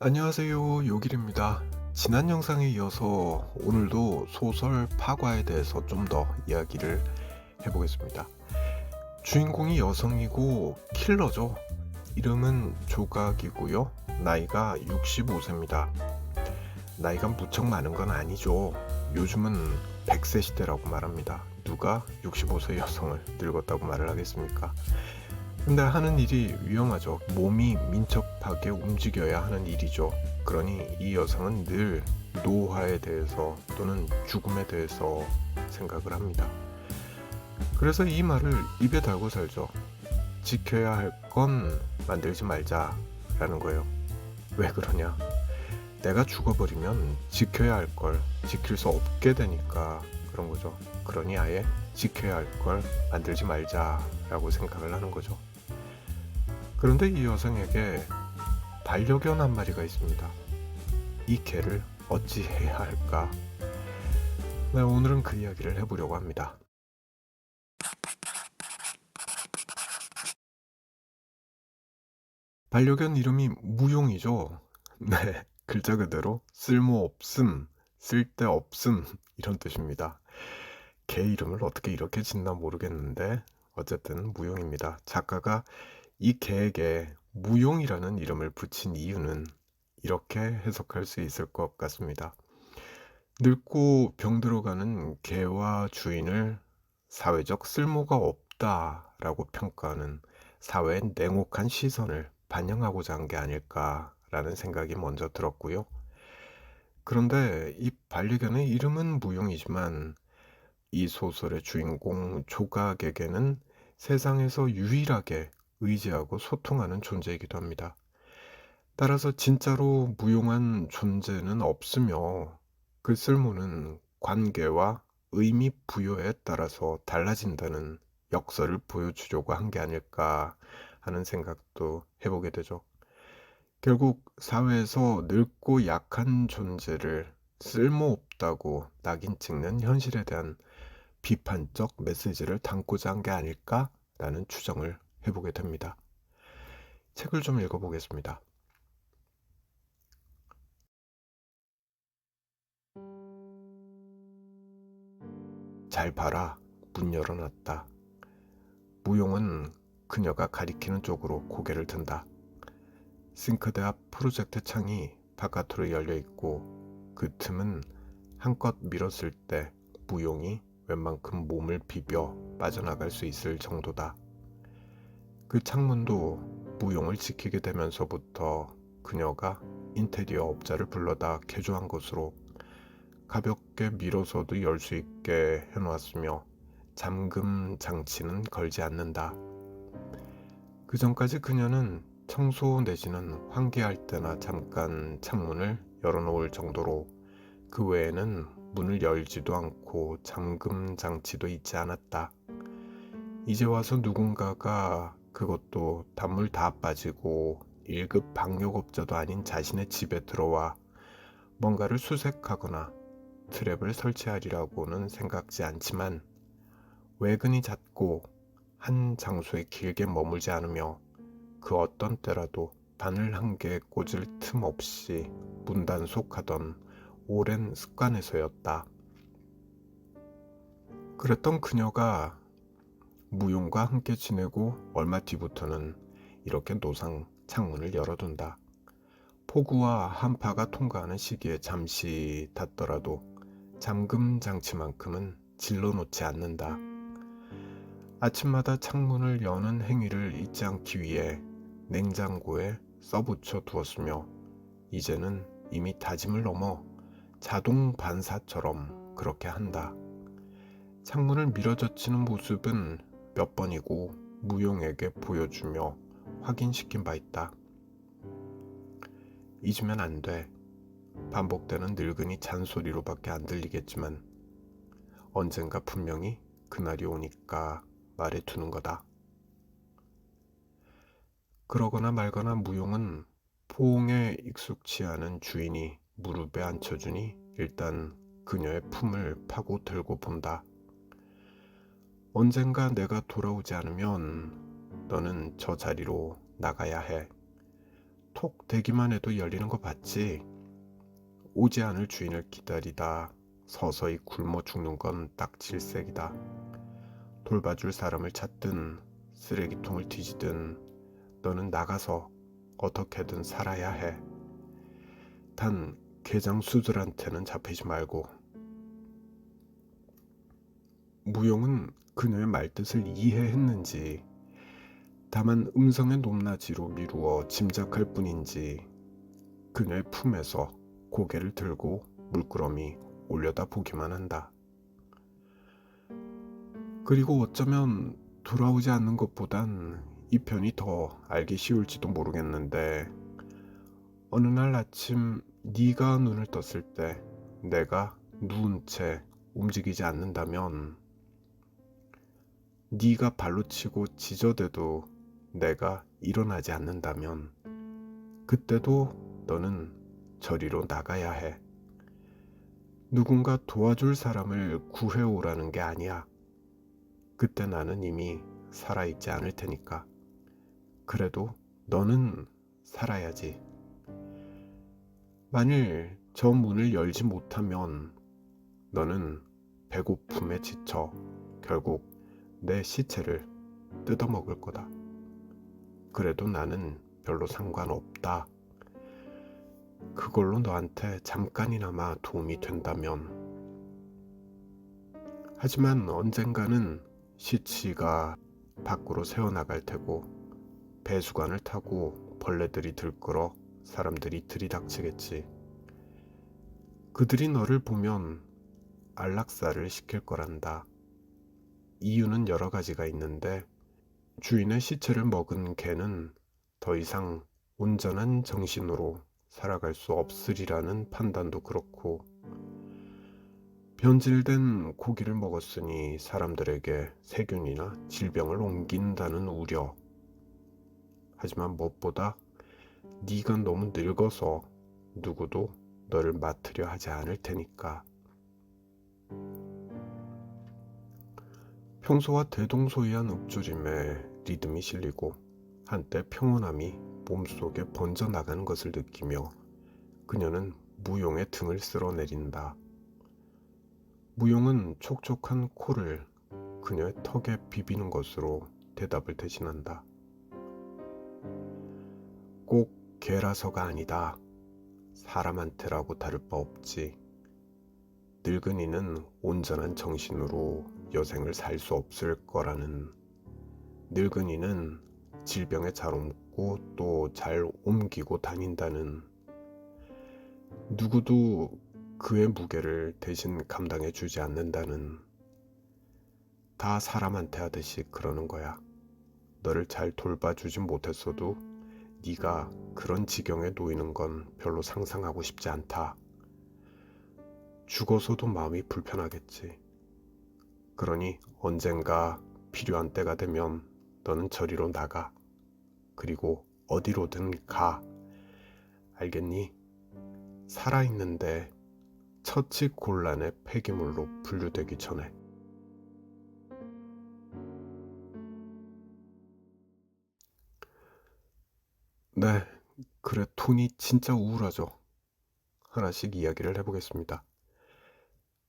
안녕하세요. 요길입니다. 지난 영상에 이어서 오늘도 소설 파과에 대해서 좀 더 이야기를 해보겠습니다. 주인공이 여성이고 킬러죠. 이름은 조각이고요. 나이가 65세입니다. 나이가 무척 많은 건 아니죠. 요즘은 100세 시대라고 말합니다. 누가 65세 여성을 늙었다고 말을 하겠습니까? 근데 하는 일이 위험하죠. 몸이 민첩하게 움직여야 하는 일이죠. 그러니 이 여성은 늘 노화에 대해서 또는 죽음에 대해서 생각을 합니다. 그래서 이 말을 입에 달고 살죠. 지켜야 할 건 만들지 말자라는 거예요. 왜 그러냐? 내가 죽어버리면 지켜야 할 걸 지킬 수 없게 되니까 그런 거죠. 그러니 아예 지켜야 할 걸 만들지 말자라고 생각을 하는 거죠. 그런데 이 여성에게 반려견 한 마리가 있습니다. 이 개를 어찌 해야 할까? 네, 오늘은 그 이야기를 해보려고 합니다. 반려견 이름이 무용이죠. 네, 글자 그대로 쓸모없음, 쓸데없음 이런 뜻입니다. 개 이름을 어떻게 이렇게 짓나 모르겠는데 어쨌든 무용입니다. 작가가 이 개에게 무용이라는 이름을 붙인 이유는 이렇게 해석할 수 있을 것 같습니다. 늙고 병들어가는 개와 주인을 사회적 쓸모가 없다라고 평가하는 사회의 냉혹한 시선을 반영하고자 한 게 아닐까라는 생각이 먼저 들었고요. 그런데 이 반려견의 이름은 무용이지만 이 소설의 주인공 조각에게는 세상에서 유일하게 의지하고 소통하는 존재이기도 합니다. 따라서 진짜로 무용한 존재는 없으며 그 쓸모는 관계와 의미 부여에 따라서 달라진다는 역설을 보여주려고 한 게 아닐까 하는 생각도 해보게 되죠. 결국 사회에서 늙고 약한 존재를 쓸모없다고 낙인 찍는 현실에 대한 비판적 메시지를 담고자 한 게 아닐까라는 추정을 해보게 됩니다. 책을 좀 읽어보겠습니다. 잘 봐라. 문 열어놨다. 무용은 그녀가 가리키는 쪽으로 고개를 든다. 싱크대 앞 프로젝트 창이 바깥으로 열려 있고 그 틈은 한껏 밀었을 때 무용이 웬만큼 몸을 비벼 빠져나갈 수 있을 정도다. 그 창문도 무용을 지키게 되면서부터 그녀가 인테리어 업자를 불러다 개조한 것으로 가볍게 밀어서도 열 수 있게 해놓았으며 잠금 장치는 걸지 않는다. 그 전까지 그녀는 청소 내지는 환기할 때나 잠깐 창문을 열어놓을 정도로 그 외에는 문을 열지도 않고 잠금 장치도 있지 않았다. 이제 와서 누군가가 그것도 단물 다 빠지고 1급 방역업자도 아닌 자신의 집에 들어와 뭔가를 수색하거나 트랩을 설치하리라고는 생각지 않지만 외근이 잦고 한 장소에 길게 머물지 않으며 그 어떤 때라도 바늘 한 개에 꽂을 틈 없이 문단속하던 오랜 습관에서였다. 그랬던 그녀가 무용과 함께 지내고 얼마 뒤부터는 이렇게 노상 창문을 열어둔다. 폭우와 한파가 통과하는 시기에 잠시 닫더라도 잠금 장치만큼은 질러놓지 않는다. 아침마다 창문을 여는 행위를 잊지 않기 위해 냉장고에 써붙여 두었으며 이제는 이미 다짐을 넘어 자동 반사처럼 그렇게 한다. 창문을 밀어젖히는 모습은 몇 번이고 무용에게 보여주며 확인시킨 바 있다. 잊으면 안 돼. 반복되는 늙은이 잔소리로밖에 안 들리겠지만 언젠가 분명히 그날이 오니까 말해두는 거다. 그러거나 말거나 무용은 포옹에 익숙치 않은 주인이 무릎에 앉혀주니 일단 그녀의 품을 파고 들고 본다. 언젠가 내가 돌아오지 않으면 너는 저 자리로 나가야 해. 톡 대기만 해도 열리는 거 봤지? 오지 않을 주인을 기다리다 서서히 굶어 죽는 건 딱 질색이다. 돌봐줄 사람을 찾든 쓰레기통을 뒤지든 너는 나가서 어떻게든 살아야 해. 단 괴장수들한테는 잡히지 말고. 무용은 그녀의 말뜻을 이해했는지 다만 음성의 높낮이로 미루어 짐작할 뿐인지 그녀의 품에서 고개를 들고 물끄러미 올려다 보기만 한다. 그리고 어쩌면 돌아오지 않는 것보단 이 편이 더 알기 쉬울지도 모르겠는데 어느 날 아침 네가 눈을 떴을 때 내가 누운 채 움직이지 않는다면 네가 발로 치고 지저대도 내가 일어나지 않는다면 그때도 너는 저리로 나가야 해. 누군가 도와줄 사람을 구해오라는 게 아니야. 그때 나는 이미 살아있지 않을 테니까. 그래도 너는 살아야지. 만일 저 문을 열지 못하면 너는 배고픔에 지쳐 결국 내 시체를 뜯어먹을 거다. 그래도 나는 별로 상관없다. 그걸로 너한테 잠깐이나마 도움이 된다면. 하지만 언젠가는 시치가 밖으로 새어나갈 테고 배수관을 타고 벌레들이 들끓어 사람들이 들이닥치겠지. 그들이 너를 보면 안락사를 시킬 거란다. 이유는 여러 가지가 있는데 주인의 시체를 먹은 개는 더 이상 온전한 정신으로 살아갈 수 없으리라는 판단도 그렇고 변질된 고기를 먹었으니 사람들에게 세균이나 질병을 옮긴다는 우려. 하지만 무엇보다 네가 너무 늙어서 누구도 너를 맡으려 하지 않을 테니까. 평소와 대동소이한 읊조림에 리듬이 실리고 한때 평온함이 몸속에 번져나가는 것을 느끼며 그녀는 무용의 등을 쓸어내린다. 무용은 촉촉한 코를 그녀의 턱에 비비는 것으로 대답을 대신한다. 꼭 개라서가 아니다. 사람한테라고 다를 바 없지. 늙은이는 온전한 정신으로 여생을 살 수 없을 거라는. 늙은이는 질병에 잘 옮고 또 잘 옮기고 다닌다는. 누구도 그의 무게를 대신 감당해 주지 않는다는. 다 사람한테 하듯이 그러는 거야. 너를 잘 돌봐주지 못했어도 네가 그런 지경에 놓이는 건 별로 상상하고 싶지 않다. 죽어서도 마음이 불편하겠지. 그러니 언젠가 필요한 때가 되면 너는 저리로 나가. 그리고 어디로든 가. 알겠니? 살아있는데 처치곤란의 폐기물로 분류되기 전에. 네, 그래 톤이 진짜 우울하죠. 하나씩 이야기를 해보겠습니다.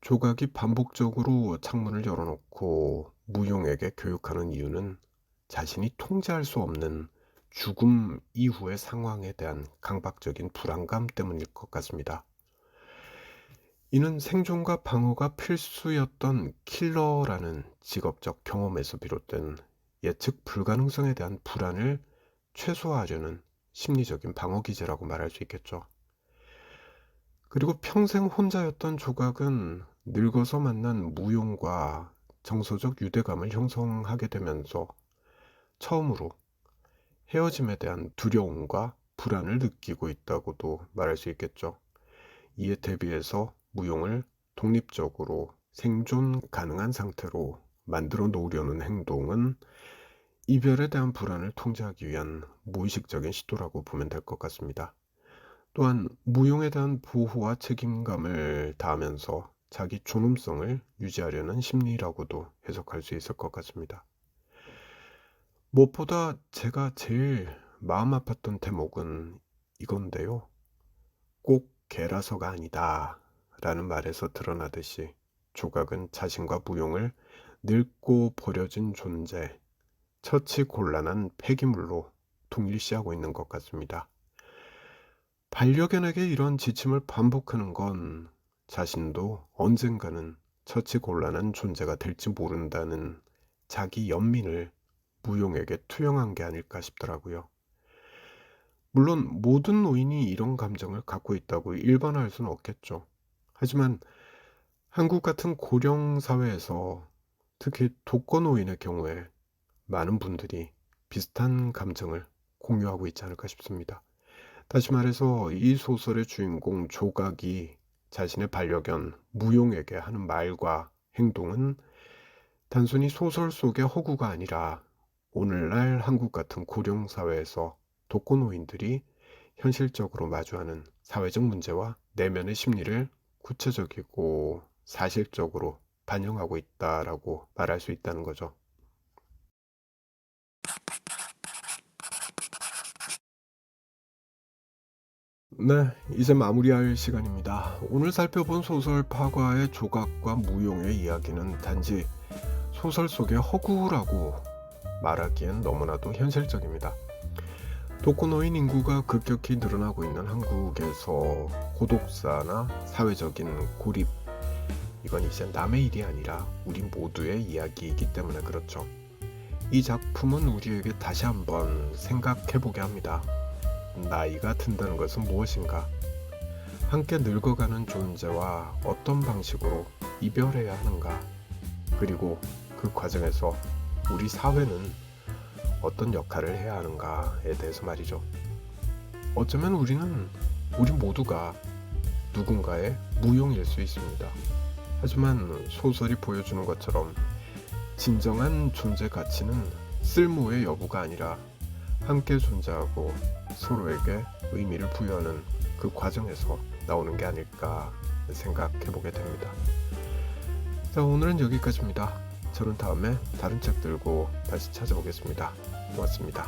조각이 반복적으로 창문을 열어놓고 무용에게 교육하는 이유는 자신이 통제할 수 없는 죽음 이후의 상황에 대한 강박적인 불안감 때문일 것 같습니다. 이는 생존과 방어가 필수였던 킬러라는 직업적 경험에서 비롯된 예측 불가능성에 대한 불안을 최소화하려는 심리적인 방어 기제라고 말할 수 있겠죠. 그리고 평생 혼자였던 조각은 늙어서 만난 무용과 정서적 유대감을 형성하게 되면서 처음으로 헤어짐에 대한 두려움과 불안을 느끼고 있다고도 말할 수 있겠죠. 이에 대비해서 무용을 독립적으로 생존 가능한 상태로 만들어 놓으려는 행동은 이별에 대한 불안을 통제하기 위한 무의식적인 시도라고 보면 될 것 같습니다. 또한 무용에 대한 보호와 책임감을 다하면서 자기 존엄성을 유지하려는 심리라고도 해석할 수 있을 것 같습니다. 무엇보다 제가 제일 마음 아팠던 대목은 이건데요. 꼭 개라서가 아니다 라는 말에서 드러나듯이 조각은 자신과 무용을 늙고 버려진 존재, 처치곤란한 폐기물로 동일시하고 있는 것 같습니다. 반려견에게 이런 지침을 반복하는 건 자신도 언젠가는 처치곤란한 존재가 될지 모른다는 자기 연민을 무용에게 투영한 게 아닐까 싶더라고요. 물론 모든 노인이 이런 감정을 갖고 있다고 일반화할 수는 없겠죠. 하지만 한국 같은 고령 사회에서 특히 독거노인의 경우에 많은 분들이 비슷한 감정을 공유하고 있지 않을까 싶습니다. 다시 말해서 이 소설의 주인공 조각이 자신의 반려견 무용에게 하는 말과 행동은 단순히 소설 속의 허구가 아니라 오늘날 한국 같은 고령 사회에서 독거노인들이 현실적으로 마주하는 사회적 문제와 내면의 심리를 구체적이고 사실적으로 반영하고 있다라고 말할 수 있다는 거죠. 네, 이제 마무리할 시간입니다. 오늘 살펴본 소설 파과의 조각과 무용의 이야기는 단지 소설 속의 허구라고 말하기엔 너무나도 현실적입니다. 독거노인 인구가 급격히 늘어나고 있는 한국에서 고독사나 사회적인 고립, 이건 이제 남의 일이 아니라 우리 모두의 이야기이기 때문에 그렇죠. 이 작품은 우리에게 다시 한번 생각해보게 합니다. 나이가 든다는 것은 무엇인가? 함께 늙어가는 존재와 어떤 방식으로 이별해야 하는가? 그리고 그 과정에서 우리 사회는 어떤 역할을 해야 하는가에 대해서 말이죠. 어쩌면 우리 모두가 누군가의 무용일 수 있습니다. 하지만 소설이 보여주는 것처럼 진정한 존재 가치는 쓸모의 여부가 아니라 함께 존재하고 서로에게 의미를 부여하는 그 과정에서 나오는 게 아닐까 생각해 보게 됩니다. 자, 오늘은 여기까지입니다. 저는 다음에 다른 책 들고 다시 찾아오겠습니다. 고맙습니다.